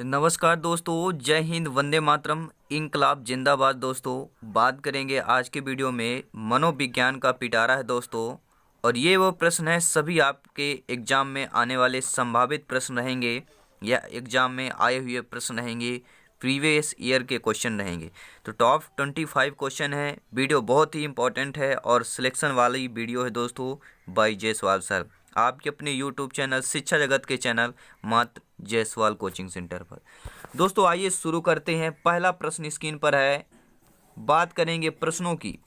नमस्कार दोस्तों, जय हिंद, वंदे मातरम, इंकलाब जिंदाबाद। दोस्तों बात करेंगे आज के वीडियो में मनोविज्ञान का पिटारा है दोस्तों। और ये वो प्रश्न है, सभी आपके एग्जाम में आने वाले संभावित प्रश्न रहेंगे या एग्जाम में आए हुए प्रश्न रहेंगे, प्रीवियस ईयर के क्वेश्चन रहेंगे। तो टॉप 25 क्वेश्चन है। वीडियो बहुत ही इंपॉर्टेंट है और सिलेक्शन वाली वीडियो है दोस्तों बाय जायसवाल सर, आपके अपने यूट्यूब चैनल शिक्षा जगत के चैनल मात्र जायसवाल कोचिंग सेंटर पर। दोस्तों आइए शुरू करते हैं। पहला प्रश्न स्क्रीन पर है। बात करेंगे प्रश्नों की।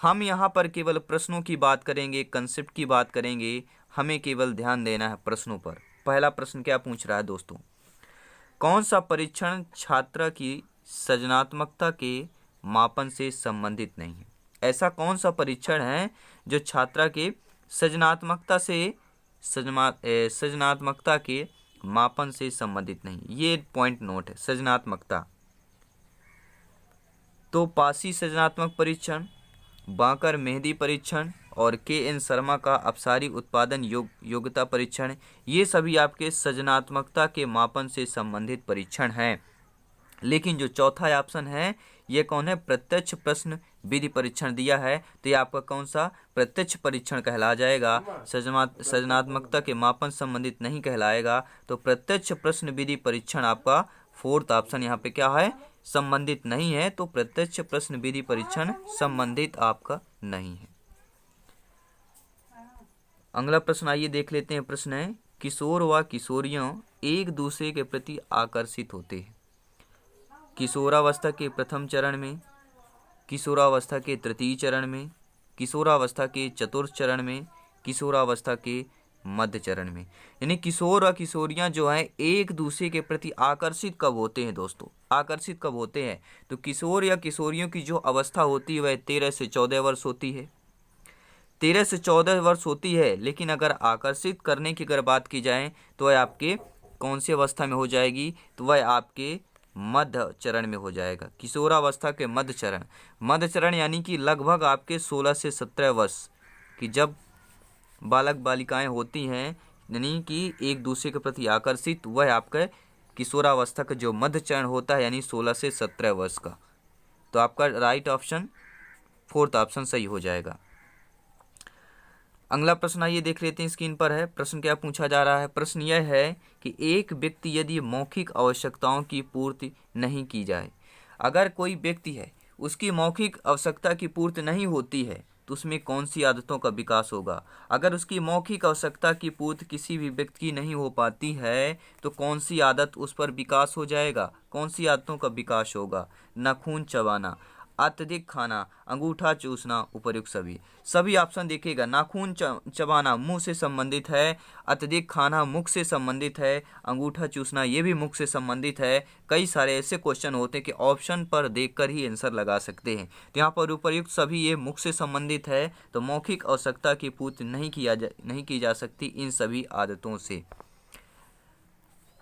हम यहाँ पर केवल प्रश्नों की बात करेंगे, कंसेप्ट की बात करेंगे। हमें केवल ध्यान देना है प्रश्नों पर। पहला प्रश्न क्या पूछ रहा है दोस्तों? कौन सा परीक्षण छात्र की सृजनात्मकता के मापन से संबंधित नहीं है? ऐसा कौन सा परीक्षण है जो छात्र के सृजनात्मकता के मापन से संबंधित नहीं? ये पॉइंट नोट है, सृजनात्मकता। तो पासी सृजनात्मक परीक्षण, बांकर मेहंदी परीक्षण और के.एन. शर्मा का अपसारी उत्पादन योग्यता परीक्षण, ये सभी आपके सृजनात्मकता के मापन से संबंधित परीक्षण हैं। लेकिन जो चौथा ऑप्शन है, ये कौन है? प्रत्यक्ष प्रश्न विधि परीक्षण दिया है। तो ये आपका कौन सा प्रत्यक्ष परीक्षण कहला जाएगा? सृजनात्मकता के मापन संबंधित नहीं कहलाएगा। तो प्रत्यक्ष प्रश्न विधि परीक्षण आपका फोर्थ ऑप्शन यहाँ पे क्या है? संबंधित नहीं है। तो प्रत्यक्ष प्रश्न विधि परीक्षण संबंधित आपका नहीं है। अगला प्रश्न आइए देख लेते हैं। प्रश्न है, किशोर व किशोरियों एक दूसरे के प्रति आकर्षित होते हैं किशोरावस्था के प्रथम चरण में, किशोरावस्था के तृतीय चरण में, किशोरावस्था के चतुर्थ चरण में, किशोरावस्था के मध्य चरण में। यानी किशोर और किशोरियां जो हैं एक दूसरे के प्रति आकर्षित कब होते हैं दोस्तों? आकर्षित कब होते हैं? तो किशोर या किशोरियों की जो अवस्था होती है वह 13 से 14 वर्ष होती है। 13 से 14 वर्ष होती है। लेकिन अगर आकर्षित करने की अगर बात की जाए तो वह आपके कौन सी अवस्था में हो जाएगी? तो वह आपके मध्य चरण में हो जाएगा। किशोरावस्था के मध्य चरण, मध्य चरण यानी कि लगभग आपके 16 से 17 वर्ष की जब बालक बालिकाएं होती हैं, यानी कि एक दूसरे के प्रति आकर्षित, वह आपका किशोरावस्था का जो मध्य चरण होता है, यानी 16 से 17 वर्ष का। तो आपका राइट ऑप्शन फोर्थ ऑप्शन सही हो जाएगा। अगला प्रश्न आइए देख लेते हैं, स्क्रीन पर है। प्रश्न क्या पूछा जा रहा है? प्रश्न यह है कि एक व्यक्ति यदि मौखिक आवश्यकताओं की पूर्ति नहीं की जाए, अगर कोई व्यक्ति है उसकी मौखिक आवश्यकता की पूर्ति नहीं होती है, तो उसमें कौन सी आदतों का विकास होगा? अगर उसकी मौखिक आवश्यकता की पूर्ति किसी भी व्यक्ति की नहीं हो पाती है, तो कौन सी आदत उस पर विकास हो जाएगा? कौन सी आदतों का विकास होगा? नाखून चबाना, अत्यधिक खाना, अंगूठा चूसना, उपर्युक्त सभी ऑप्शन देखिएगा। नाखून चबाना मुंह से संबंधित है, अत्यधिक खाना मुख से संबंधित है, अंगूठा चूसना ये भी मुख से संबंधित है। कई सारे ऐसे क्वेश्चन होते हैं कि ऑप्शन पर देखकर ही आंसर लगा सकते हैं। तो यहाँ पर उपर्युक्त सभी ये मुख से संबंधित है। तो मौखिक आवश्यकता की पूर्ति नहीं की जा सकती इन सभी आदतों से।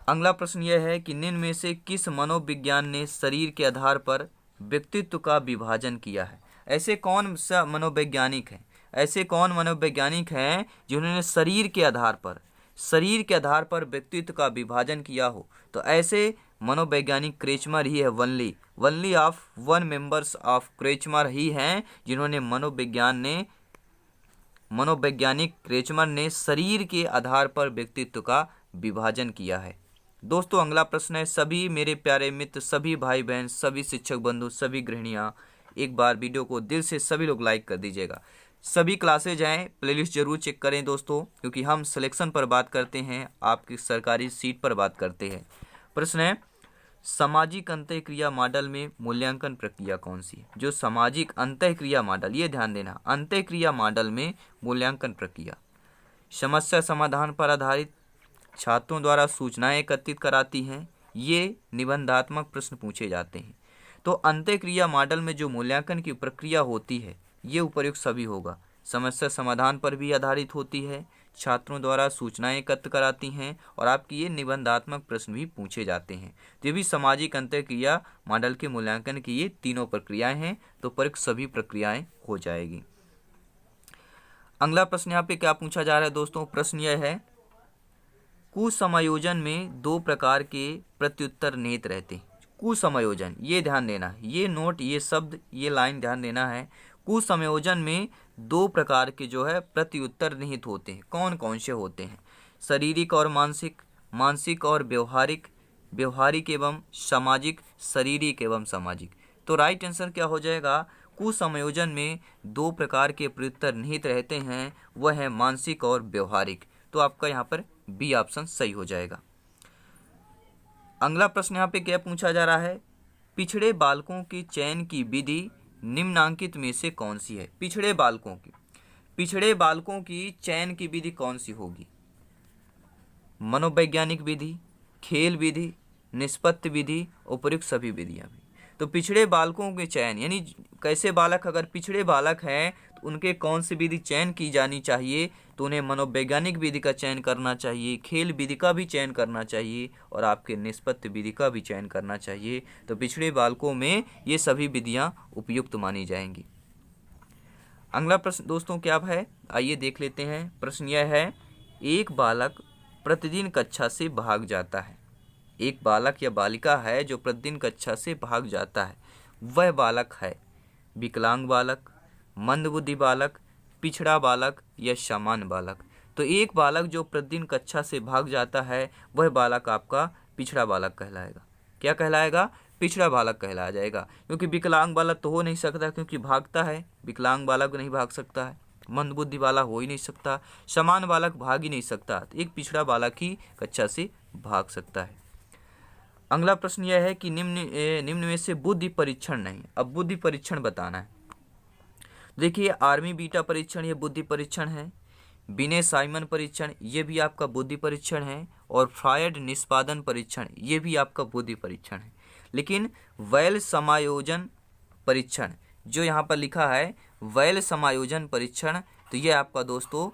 अगला प्रश्न यह है कि निम्न में से किस मनोविज्ञान ने शरीर के आधार पर व्यक्तित्व का विभाजन किया है? ऐसे कौन सा मनोवैज्ञानिक हैं? ऐसे कौन मनोवैज्ञानिक हैं जिन्होंने शरीर के आधार पर व्यक्तित्व का विभाजन किया हो? तो ऐसे मनोवैज्ञानिक क्रेचमर ही है। Only of one members of Kretschmer ही हैं जिन्होंने मनोवैज्ञानिक क्रेचमर ने शरीर के आधार पर व्यक्तित्व का विभाजन किया है। दोस्तों अगला प्रश्न है, सभी मेरे प्यारे मित्र, सभी भाई बहन, सभी शिक्षक बंधु, सभी गृहिणियाँ, एक बार वीडियो को दिल से सभी लोग लाइक कर दीजिएगा। सभी क्लासेज हैं, प्लेलिस्ट जरूर चेक करें दोस्तों, क्योंकि हम सिलेक्शन पर बात करते हैं, आपकी सरकारी सीट पर बात करते हैं। प्रश्न है, सामाजिक अंतःक्रिया मॉडल में मूल्यांकन प्रक्रिया कौन सी है? जो सामाजिक अंतःक्रिया मॉडल, ये ध्यान देना, अंतःक्रिया मॉडल में मूल्यांकन प्रक्रिया समस्या समाधान पर आधारित, छात्रों द्वारा सूचनाएं एकत्रित कराती हैं, ये निबंधात्मक प्रश्न पूछे जाते हैं। तो अंतःक्रिया मॉडल में जो मूल्यांकन की प्रक्रिया होती है ये उपर्युक्त सभी होगा। समस्या समाधान पर भी आधारित होती है, छात्रों द्वारा सूचनाएं एकत्र कराती हैं और आपकी ये निबंधात्मक प्रश्न भी पूछे जाते हैं। तो ये भी सामाजिक अंतःक्रिया मॉडल के मूल्यांकन की ये तीनों प्रक्रियाएं हैं। तो उपर्युक्त सभी प्रक्रियाएं हो जाएगी। अगला प्रश्न यहाँ पे क्या पूछा जा रहा है दोस्तों? प्रश्न यह है कुसमायोजन में दो प्रकार के प्रत्युत्तर निहित रहते हैं। कुसमायोजन, ये ध्यान देना, ये नोट, ये शब्द, ये लाइन ध्यान देना है। कुसमायोजन में दो प्रकार के जो है प्रत्युत्तर निहित होते हैं। कौन कौन से होते हैं? शारीरिक और मानसिक, मानसिक और व्यवहारिक, व्यवहारिक एवं सामाजिक, शारीरिक एवं सामाजिक। तो राइट आंसर क्या हो जाएगा? कुसमायोजन में दो प्रकार के प्रत्युत्तर निहित रहते हैं, वह है मानसिक और व्यवहारिक। तो आपका यहाँ पर बी ऑप्शन सही हो जाएगा। अगला प्रश्न यहाँ पे क्या पूछा जा रहा है? पिछड़े बालकों के चयन की विधि निम्नांकित में से कौन सी है? पिछड़े बालकों की चयन की विधि कौन सी होगी? मनोवैज्ञानिक विधि, खेल विधि, निष्पत्ति विधि, उपयुक्त सभी विधियां भी। तो पिछड़े बालकों के चयन यानी कैसे बालक अगर पिछड़े बालक हैं तो उनके कौन सी विधि चयन की जानी चाहिए? तो उन्हें मनोवैज्ञानिक विधि का चयन करना चाहिए, खेल विधि का भी चयन करना चाहिए और आपके निष्पत्ति विधि का भी चयन करना चाहिए। तो पिछड़े बालकों में ये सभी विधियां उपयुक्त मानी जाएंगी। अगला प्रश्न दोस्तों क्या है, आइए देख लेते हैं। प्रश्न यह है, एक बालक प्रतिदिन कक्षा से भाग जाता है। एक बालक या बालिका है जो प्रतिदिन कक्षा से भाग जाता है। वह बालक है विकलांग बालक, मंदबुद्धि बालक, पिछड़ा बालक या सामान्य बालक। तो एक बालक जो प्रतिदिन कक्षा से भाग जाता है वह बालक आपका पिछड़ा बालक कहलाएगा। क्या कहलाएगा? पिछड़ा बालक कहलाया जाएगा, क्योंकि विकलांग बालक तो हो नहीं सकता क्योंकि भागता है, विकलांग बालक नहीं भाग सकता है, मंदबुद्धि वाला हो ही नहीं सकता, सामान्य बालक भाग ही नहीं सकता। तो एक पिछड़ा बालक ही कक्षा से भाग सकता है। अगला प्रश्न यह है कि निम्न में से बुद्धि परीक्षण नहीं। अब बुद्धि परीक्षण बताना है। देखिए, आर्मी बीटा परीक्षण ये बुद्धि परीक्षण है, बिने साइमन परीक्षण ये भी आपका बुद्धि परीक्षण है, और फ्रायड निष्पादन परीक्षण ये भी आपका बुद्धि परीक्षण है। लेकिन वैल समायोजन परीक्षण जो यहाँ पर लिखा है वैल समायोजन परीक्षण, तो ये आपका दोस्तों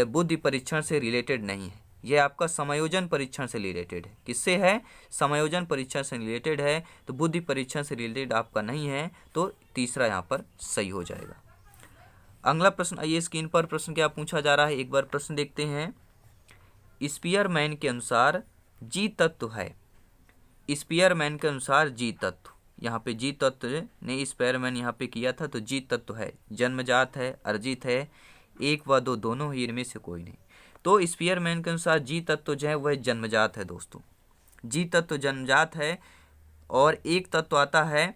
बुद्धि परीक्षण से रिलेटेड नहीं है, यह आपका समायोजन परीक्षण से रिलेटेड है। किससे है? समायोजन परीक्षण से रिलेटेड है। तो बुद्धि परीक्षण से रिलेटेड आपका नहीं है, तो तीसरा यहाँ पर सही हो जाएगा। अगला प्रश्न आइए स्क्रीन पर प्रश्न क्या पूछा जा रहा है, एक बार प्रश्न देखते हैं। स्पीयरमैन के अनुसार जी तत्व है। स्पीयरमैन के अनुसार जी तत्व, यहाँ पे जी तत्व ने स्पीयरमैन यहाँ पे किया था, तो जी तत्व है जन्मजात है, अर्जित है, एक व दो दोनों ही, इनमें से कोई नहीं। तो स्पीयरमैन के अनुसार जी तत्व जो है वह जन्मजात है दोस्तों। जी तत्व जन्मजात है। और एक तत्व आता है,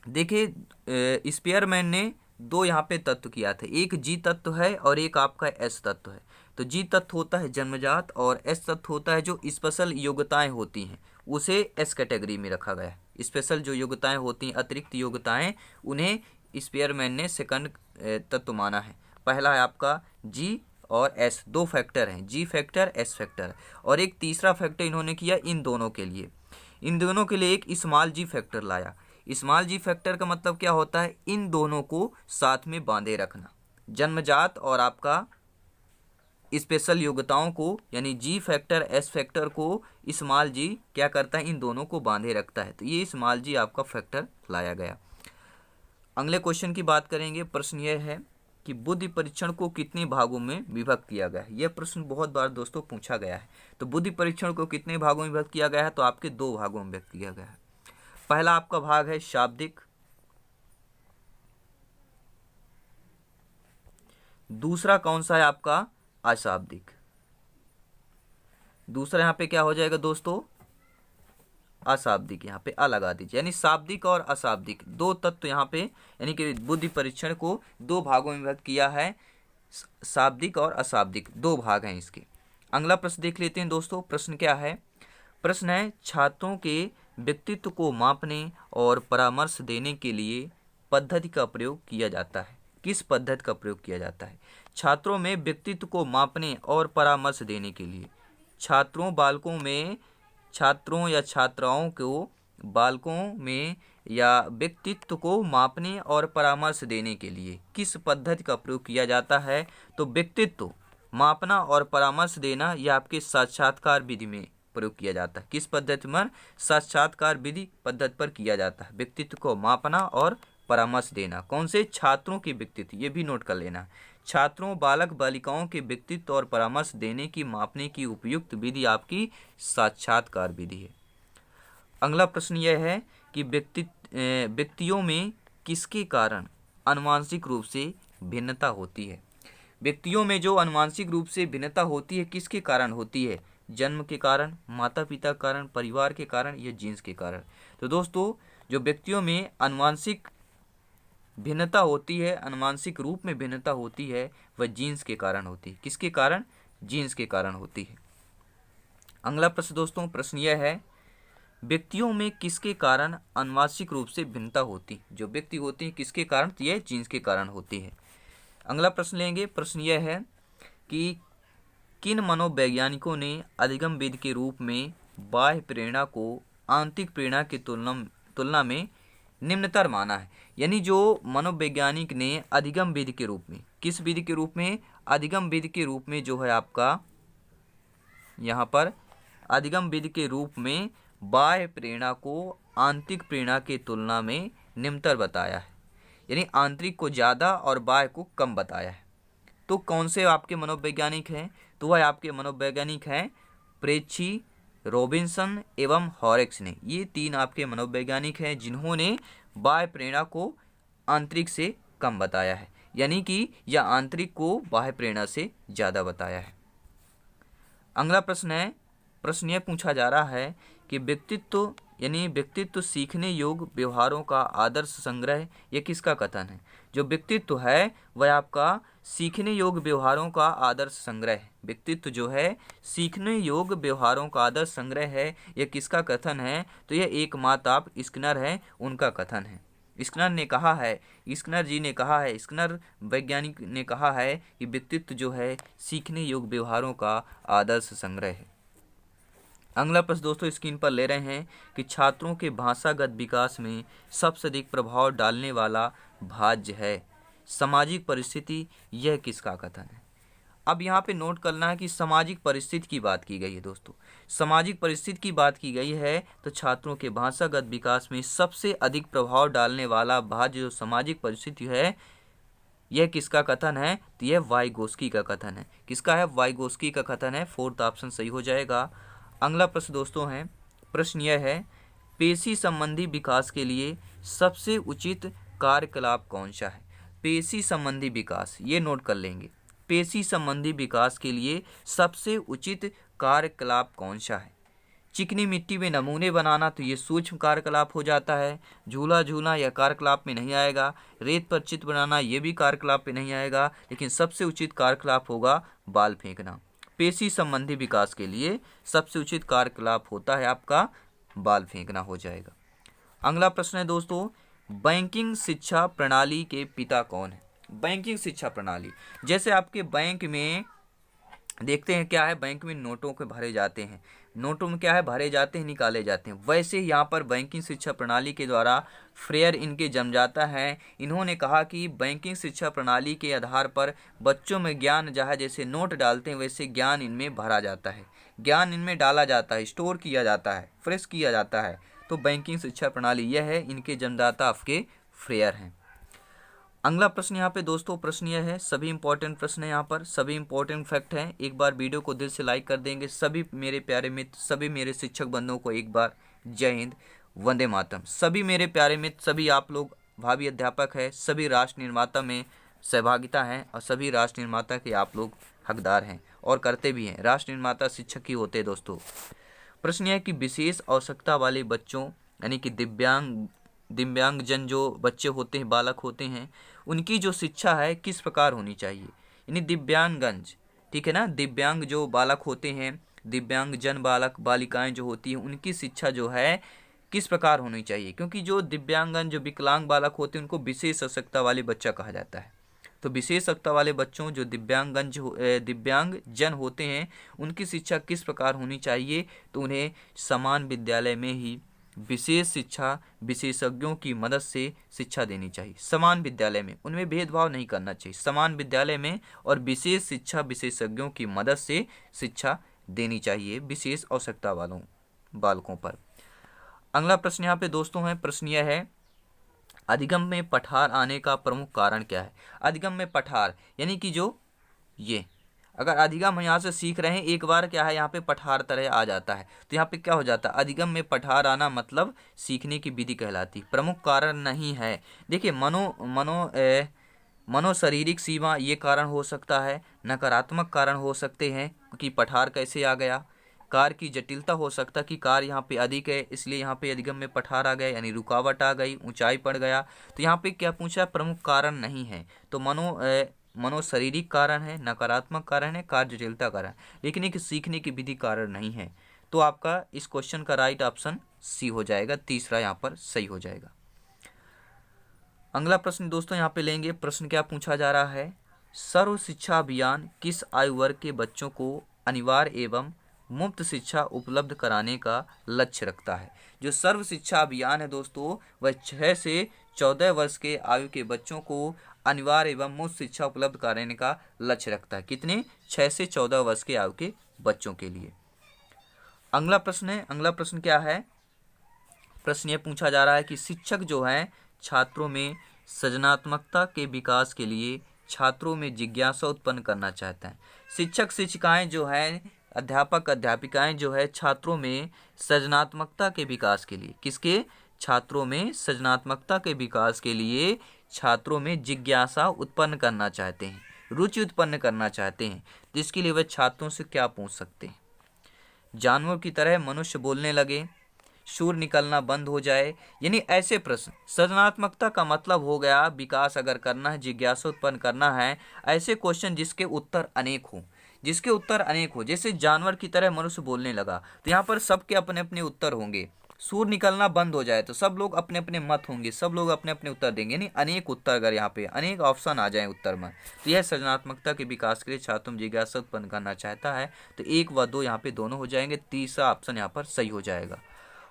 देखिए स्पीयरमैन ने दो यहाँ पे तत्व किया था, एक जी तत्व है और एक आपका एस तत्व है। तो जी तत्व होता है जन्मजात और एस तत्व होता है जो स्पेशल योग्यताएं होती हैं, उसे एस कैटेगरी में रखा गया है। स्पेशल जो योग्यताएं होती हैं, अतिरिक्त योग्यताएं, उन्हें स्पीयरमैन ने सेकंड तत्व माना है। पहला है आपका जी और एस, दो फैक्टर हैं, जी फैक्टर एस फैक्टर, और एक तीसरा फैक्टर इन्होंने किया इन दोनों के लिए। इन दोनों के लिए एक स्मॉल जी फैक्टर लाया। स्मॉल जी फैक्टर का मतलब क्या होता है? इन दोनों को साथ में बांधे रखना, जन्मजात और आपका स्पेशल योग्यताओं को, यानी जी फैक्टर एस फैक्टर को स्मॉल जी क्या करता है? इन दोनों को बांधे रखता है। तो ये स्मॉल जी आपका फैक्टर लाया गया। अगले क्वेश्चन की बात करेंगे। प्रश्न यह है कि बुद्धि परीक्षण को कितने भागों में विभक्त किया गया है। यह प्रश्न बहुत बार दोस्तों पूछा गया है। तो बुद्धि परीक्षण को कितने भागों में विभक्त किया गया है? तो आपके दो भागों में विभक्त किया गया है। पहला आपका भाग है शाब्दिक, दूसरा कौन सा है आपका? अशाब्दिक। दूसरा यहाँ पे क्या हो जाएगा दोस्तों? अशाब्दिक, यहाँ पे अ लगा दीजिए, यानी शाब्दिक और अशाब्दिक दो तत्व यहाँ पे, यानी कि बुद्धि परीक्षण को दो भागों में विभक्त किया है, शाब्दिक और अशाब्दिक दो भाग हैं इसके। अगला प्रश्न देख लेते हैं दोस्तों। प्रश्न क्या है? प्रश्न है, छात्रों के व्यक्तित्व को मापने और परामर्श देने के लिए पद्धति का प्रयोग किया जाता है। किस पद्धति का प्रयोग किया जाता है? छात्रों में व्यक्तित्व को मापने और परामर्श देने के लिए, छात्रों या छात्राओं को बालकों में या व्यक्तित्व को मापने और परामर्श देने के लिए किस पद्धति का प्रयोग किया जाता है? तो व्यक्तित्व मापना और परामर्श देना यह आपके साक्षात्कार विधि में प्रयोग किया जाता है। किस पद्धति में? साक्षात्कार विधि पद्धति पर किया जाता है। व्यक्तित्व को मापना और परामर्श देना। कौन से? छात्रों के व्यक्तित्व, ये भी नोट कर लेना। छात्रों, बालक बालिकाओं के व्यक्तित्व और परामर्श देने की, मापने की उपयुक्त विधि आपकी साक्षात्कार विधि है। अगला प्रश्न यह है कि व्यक्तियों में किसके कारण आनुवंशिक रूप से भिन्नता होती है? व्यक्तियों में जो आनुवंशिक रूप से भिन्नता होती है किसके कारण होती है? जन्म के कारण, माता पिता के कारण, परिवार के कारण या जीन्स के कारण? तो दोस्तों, जो व्यक्तियों में आनुवंशिक भिन्नता होती है, आनुवंशिक रूप में भिन्नता होती है, वह जीन्स के कारण होती है। किसके कारण? जीन्स के कारण होती है। अगला प्रश्न दोस्तों, प्रश्न यह है, व्यक्तियों में किसके कारण आनुवंशिक रूप से भिन्नता होती? जो व्यक्ति होती है किसके कारण? यह जीन्स के कारण होती है। अगला प्रश्न लेंगे। प्रश्न यह है कि किन मनोवैज्ञानिकों ने अधिगम विधि के रूप में बाह्य प्रेरणा को आंतरिक प्रेरणा की तुलना में निम्नतर माना है? यानी जो मनोवैज्ञानिक ने अधिगम विधि के रूप में, किस विधि के रूप में? अधिगम विधि के रूप में जो है आपका यहाँ पर अधिगम विधि के रूप में बाह्य प्रेरणा को आंतरिक प्रेरणा की तुलना में निम्नतर बताया है, यानी आंतरिक को ज़्यादा और बाह्य को कम बताया है। तो कौन से आपके मनोवैज्ञानिक हैं? तो वह आपके मनोवैज्ञानिक हैं प्रेक्षी, रॉबिन्सन एवं हॉरेक्स ने। ये तीन आपके मनोवैज्ञानिक हैं जिन्होंने बाह्य प्रेरणा को आंतरिक से कम बताया है, यानी कि यह आंतरिक को बाह्य प्रेरणा से ज़्यादा बताया है। अगला प्रश्न है, प्रश्न यह पूछा जा रहा है कि व्यक्तित्व यानी व्यक्तित्व सीखने योग्य व्यवहारों का आदर्श संग्रह, यह किसका कथन है? जो व्यक्तित्व है वह आपका सीखने योग्य व्यवहारों का आदर्श संग्रह है। व्यक्तित्व जो है सीखने योग्य व्यवहारों का आदर्श संग्रह है, यह किसका कथन है? तो यह एकमात्र आप स्किनर है, उनका कथन है। स्किनर ने कहा है, स्किनर जी ने कहा है, स्किनर वैज्ञानिक ने कहा है कि व्यक्तित्व जो है सीखने योग्य व्यवहारों का आदर्श संग्रह है। अगला प्रश्न दोस्तों स्क्रीन पर ले रहे हैं कि छात्रों के भाषागत विकास में सबसे अधिक प्रभाव डालने वाला भाज्य है सामाजिक परिस्थिति, यह किसका कथन है? अब यहाँ पे नोट करना है कि सामाजिक परिस्थिति की बात की गई है दोस्तों, सामाजिक परिस्थिति की बात की गई है। तो छात्रों के भाषागत विकास में सबसे अधिक प्रभाव डालने वाला भाज्य जो सामाजिक परिस्थिति है, यह किसका कथन है? तो यह वाइगोस्की का कथन है। किसका है? वाइगोस्की का कथन है। फोर्थ ऑप्शन सही हो जाएगा। अगला प्रश्न दोस्तों है, प्रश्न यह है, पेशी संबंधी विकास के लिए सबसे उचित कार्यकलाप कौन सा है? पेशी संबंधी विकास, ये नोट कर लेंगे। पेशी संबंधी विकास के लिए सबसे उचित कार्यकलाप कौन सा है? चिकनी मिट्टी में नमूने बनाना, तो ये सूक्ष्म कार्यकलाप हो जाता है। झूला झूलना यह कार्यकलाप में नहीं आएगा। रेत पर चित्र बनाना ये भी कार्यकलाप में नहीं आएगा। लेकिन सबसे उचित कार्यकलाप होगा बाल फेंकना। पेशी संबंधी विकास के लिए सबसे उचित कार्यकलाप होता है आपका बाल फेंकना हो जाएगा। अगला प्रश्न है दोस्तों, बैंकिंग शिक्षा प्रणाली के पिता कौन है? बैंकिंग शिक्षा प्रणाली, जैसे आपके बैंक में देखते हैं क्या है, बैंक में नोटों के भरे जाते हैं, नोटों में क्या है भरे जाते हैं, निकाले जाते हैं। वैसे यहाँ पर बैंकिंग शिक्षा प्रणाली के द्वारा फ्रेयर इनके जम जाता है। इन्होंने कहा कि बैंकिंग शिक्षा प्रणाली के आधार पर बच्चों में ज्ञान जहाँ जैसे नोट डालते हैं वैसे ज्ञान इनमें भरा जाता है, ज्ञान इनमें डाला जाता है, स्टोर किया जाता है, फ्रेश किया जाता है। तो बैंकिंग शिक्षा प्रणाली यह है, इनके जन्मदाता आपके फ्रेयर हैं। अगला प्रश्न यहाँ पे दोस्तों, प्रश्न यह है, सभी इंपॉर्टेंट प्रश्न है, यहाँ पर सभी इंपॉर्टेंट फैक्ट हैं। एक बार वीडियो को दिल से लाइक कर देंगे। सभी मेरे प्यारे मित्र, सभी मेरे शिक्षक बंधुओं को एक बार जय हिंद, वंदे मातरम। सभी मेरे प्यारे मित्र, सभी आप लोग भावी अध्यापक है, सभी राष्ट्र निर्माता में सहभागिता है और सभी राष्ट्र निर्माता के आप लोग हकदार हैं और करते भी हैं। राष्ट्र निर्माता शिक्षक ही होते हैं दोस्तों। प्रश्न यह है कि विशेष आवश्यकता वाले बच्चों यानी कि दिव्यांगजन जो बच्चे होते हैं, बालक होते हैं, उनकी जो शिक्षा है किस प्रकार होनी चाहिए? यानी दिव्यांगजन, ठीक है ना, दिव्यांग जो बालक होते हैं, दिव्यांगजन बालक बालिकाएं जो होती हैं, उनकी शिक्षा जो है किस प्रकार होनी चाहिए? क्योंकि जो दिव्यांगन जो विकलांग बालक होते हैं उनको विशेष आवश्यकता वाले बच्चा कहा जाता है। तो विशेष आवश्यकता वाले बच्चों जो दिव्यांगजन होते हैं उनकी शिक्षा किस प्रकार होनी चाहिए? तो उन्हें समान विद्यालय में ही विशेष शिक्षा विशेषज्ञों की मदद से शिक्षा देनी चाहिए। समान विद्यालय में, उनमें भेदभाव नहीं करना चाहिए। समान विद्यालय में और विशेष शिक्षा विशेषज्ञों की मदद से शिक्षा देनी चाहिए विशेष आवश्यकता वालों बालकों पर। अगला प्रश्न यहाँ पे दोस्तों है, प्रश्न यह है, अधिगम में पठार आने का प्रमुख कारण क्या है? अधिगम में पठार यानी कि जो ये अगर अधिगम हम यहाँ से सीख रहे हैं, एक बार क्या है यहाँ पे पठार तरह आ जाता है, तो यहाँ पे क्या हो जाता है, अधिगम में पठार आना मतलब सीखने की विधि कहलाती। प्रमुख कारण नहीं है। देखिए मनो शारीरिक सीमा ये कारण हो सकता है, नकारात्मक कारण हो सकते हैं कि पठार कैसे आ गया, कार की जटिलता हो सकता है कि कार यहाँ पे अधिक है इसलिए यहाँ पे अधिगम में पठार आ गया, यानी रुकावट आ गई, ऊंचाई पड़ गया। तो यहाँ पे क्या पूछा, प्रमुख कारण नहीं है, तो मनो शारीरिक कारण है, नकारात्मक कारण है, कार्य जटिलता कारण, लेकिन एक सीखने की विधि कारण नहीं है। तो आपका इस क्वेश्चन का राइट ऑप्शन सी हो जाएगा, तीसरा यहाँ पर सही हो जाएगा। अगला प्रश्न दोस्तों यहाँ पे लेंगे। प्रश्न क्या पूछा जा रहा है, सर्व शिक्षा अभियान किस आयु वर्ग के बच्चों को अनिवार्य एवं मुफ्त शिक्षा उपलब्ध कराने का लक्ष्य रखता है? जो सर्व शिक्षा अभियान है दोस्तों, वह 6 से 14 वर्ष के आयु के बच्चों को अनिवार्य एवं मुफ्त शिक्षा उपलब्ध कराने का लक्ष्य रखता है। कितने? 6 से 14 वर्ष के आयु के बच्चों के लिए। अगला प्रश्न है, अगला प्रश्न क्या है, प्रश्न ये पूछा जा रहा है कि शिक्षक जो है छात्रों में सृजनात्मकता के विकास के लिए छात्रों में जिज्ञासा उत्पन्न करना चाहता है। शिक्षक शिक्षिकाएं जो है, अध्यापक अध्यापिकाएं जो है छात्रों में सृजनात्मकता के विकास के लिए, किसके? छात्रों में सृजनात्मकता के विकास के लिए छात्रों में जिज्ञासा उत्पन्न करना चाहते हैं, रुचि उत्पन्न करना चाहते हैं। जिसके लिए वह छात्रों से क्या पूछ सकते हैं? जानवर की तरह मनुष्य बोलने लगे, शोर निकलना बंद हो जाए, यानी ऐसे प्रश्न। सृजनात्मकता का मतलब हो गया विकास अगर करना है, जिज्ञासा उत्पन्न करना है, ऐसे क्वेश्चन जिसके उत्तर अनेक हो, जिसके उत्तर अनेक हो। जैसे जानवर की तरह मनुष्य बोलने लगा, तो यहाँ पर सबके अपने अपने उत्तर होंगे। सूर निकलना बंद हो जाए तो सब लोग अपने अपने मत होंगे, सब लोग अपने अपने उत्तर देंगे, यानी अनेक उत्तर, अगर यहाँ पे अनेक ऑप्शन आ जाए उत्तर में, तो यह सृजनात्मकता के विकास के लिए छात्रों में जिज्ञासा उत्पन्न करना चाहता है। तो 1 व 2 यहाँ पे दोनों हो जाएंगे, तीसरा ऑप्शन यहाँ पर सही हो जाएगा।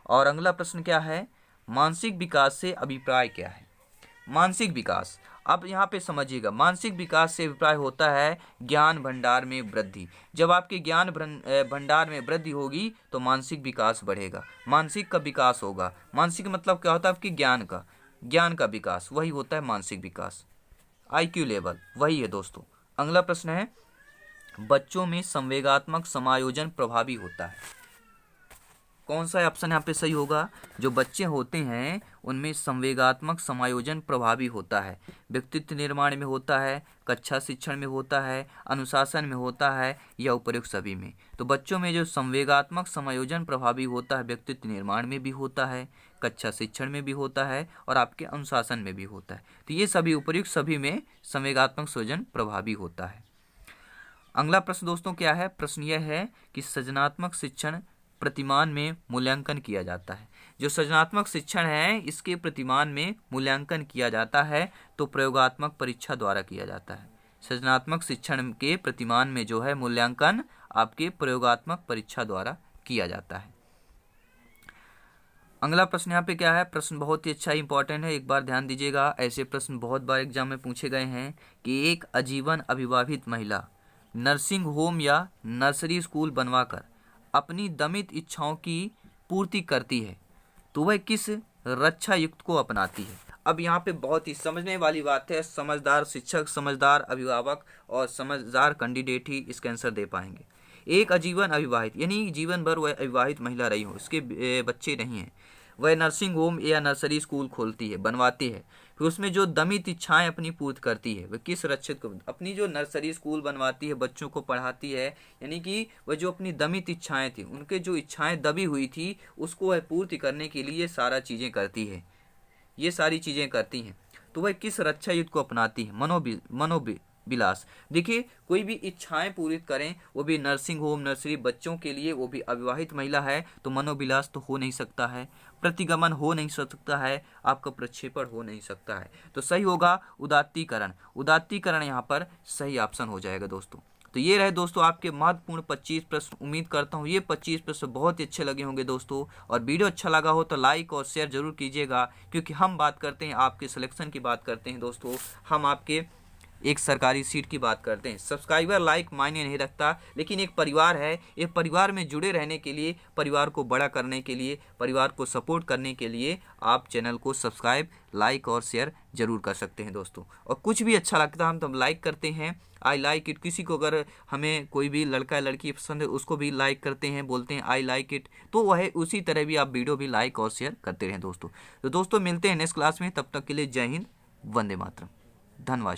और अगला प्रश्न क्या है, मानसिक विकास से अभिप्राय क्या है? मानसिक विकास, अब यहाँ पे समझिएगा, मानसिक विकास से अभिप्राय होता है ज्ञान भंडार में वृद्धि। जब आपके ज्ञान भंडार में वृद्धि होगी तो मानसिक विकास बढ़ेगा, मानसिक का विकास होगा। मानसिक मतलब क्या होता है? आपके ज्ञान का विकास, वही होता है मानसिक विकास। IQ लेवल वही है दोस्तों। अगला प्रश्न है, बच्चों में संवेगात्मक समायोजन प्रभावी होता है। कौन सा ऑप्शन यहाँ पे सही होगा? जो बच्चे होते हैं उनमें संवेगात्मक समायोजन प्रभावी होता है, व्यक्तित्व निर्माण में होता है, कक्षा शिक्षण में होता है, अनुशासन में होता है, या उपयुक्त सभी में। तो बच्चों में जो संवेगात्मक समायोजन प्रभावी होता है, व्यक्तित्व निर्माण में भी होता है, कक्षा शिक्षण में भी होता है, और आपके अनुशासन में भी होता है। तो ये सभी उपयुक्त सभी में संवेगात्मक संयोजन प्रभावी होता है। अगला प्रश्न दोस्तों क्या है, प्रश्न यह है कि सृजनात्मक शिक्षण प्रतिमान में मूल्यांकन किया जाता है। जो सृजनात्मक शिक्षण है इसके प्रतिमान में मूल्यांकन किया जाता है तो प्रयोगात्मक परीक्षा द्वारा किया जाता है। सृजनात्मक शिक्षण के प्रतिमान में जो है मूल्यांकन आपके प्रयोगात्मक परीक्षा द्वारा किया जाता है। अगला प्रश्न यहाँ पे क्या है, प्रश्न बहुत ही अच्छा इंपॉर्टेंट है, एक बार ध्यान दीजिएगा। ऐसे प्रश्न बहुत बार एग्जाम में पूछे गए हैं कि एक आजीवन अविवाहित महिला नर्सिंग होम या नर्सरी स्कूल बनवाकर अपनी दमित इच्छाओं की पूर्ति करती है तो वह किस रक्षा युक्त को अपनाती है? अब यहाँ पे बहुत ही समझने वाली बात है, समझदार शिक्षक, समझदार अभिभावक और समझदार कैंडिडेट ही इसका आंसर दे पाएंगे। एक आजीवन अविवाहित यानी जीवन भर वह अविवाहित महिला रही हो, उसके बच्चे नहीं हैं, वह नर्सिंग होम या नर्सरी स्कूल खोलती है, बनवाती है, फिर उसमें जो दमित इच्छाएं अपनी पूर्ति करती है, वह किस रक्षित को? अपनी जो नर्सरी स्कूल बनवाती है, बच्चों को पढ़ाती है, यानी कि वह जो अपनी दमित इच्छाएं थी, उनके जो इच्छाएं दबी हुई थी उसको वह पूर्ति करने के लिए सारा चीज़ें करती है, ये सारी चीज़ें करती हैं। तो वह किस रक्षा युद्ध को अपनाती है? मनोविलास। देखिए कोई भी इच्छाएं पूरी करें, वो भी नर्सिंग होम नर्सरी बच्चों के लिए, वो भी अविवाहित महिला है, तो मनोविलास तो हो नहीं सकता है, प्रतिगमन हो नहीं सकता है, आपका प्रक्षेपण हो नहीं सकता है। तो सही होगा उदात्तीकरण। उदात्तीकरण यहाँ पर सही ऑप्शन हो जाएगा दोस्तों। तो ये रहे दोस्तों आपके महत्वपूर्ण 25 प्रश्न। उम्मीद करता हूँ ये 25 प्रश्न बहुत ही अच्छे लगे होंगे दोस्तों, और वीडियो अच्छा लगा हो तो लाइक और शेयर जरूर कीजिएगा, क्योंकि हम बात करते हैं आपके सिलेक्शन की बात करते हैं दोस्तों। हम आपके एक सरकारी सीट की बात करते हैं। सब्सक्राइबर लाइक मायने नहीं रखता, लेकिन एक परिवार है, एक परिवार में जुड़े रहने के लिए, परिवार को बड़ा करने के लिए, परिवार को सपोर्ट करने के लिए आप चैनल को सब्सक्राइब, लाइक और शेयर जरूर कर सकते हैं दोस्तों। और कुछ भी अच्छा लगता है हम तो लाइक करते हैं, आई लाइक इट। किसी को अगर हमें कोई भी लड़का या लड़की पसंद है उसको भी लाइक करते हैं, बोलते हैं आई लाइक इट। तो वह उसी तरह भी आप वीडियो भी लाइक और शेयर करते रहें दोस्तों। तो दोस्तों मिलते हैं नेक्स्ट क्लास में, तब तक के लिए जय हिंद, वंदे मातरम, धन्यवाद।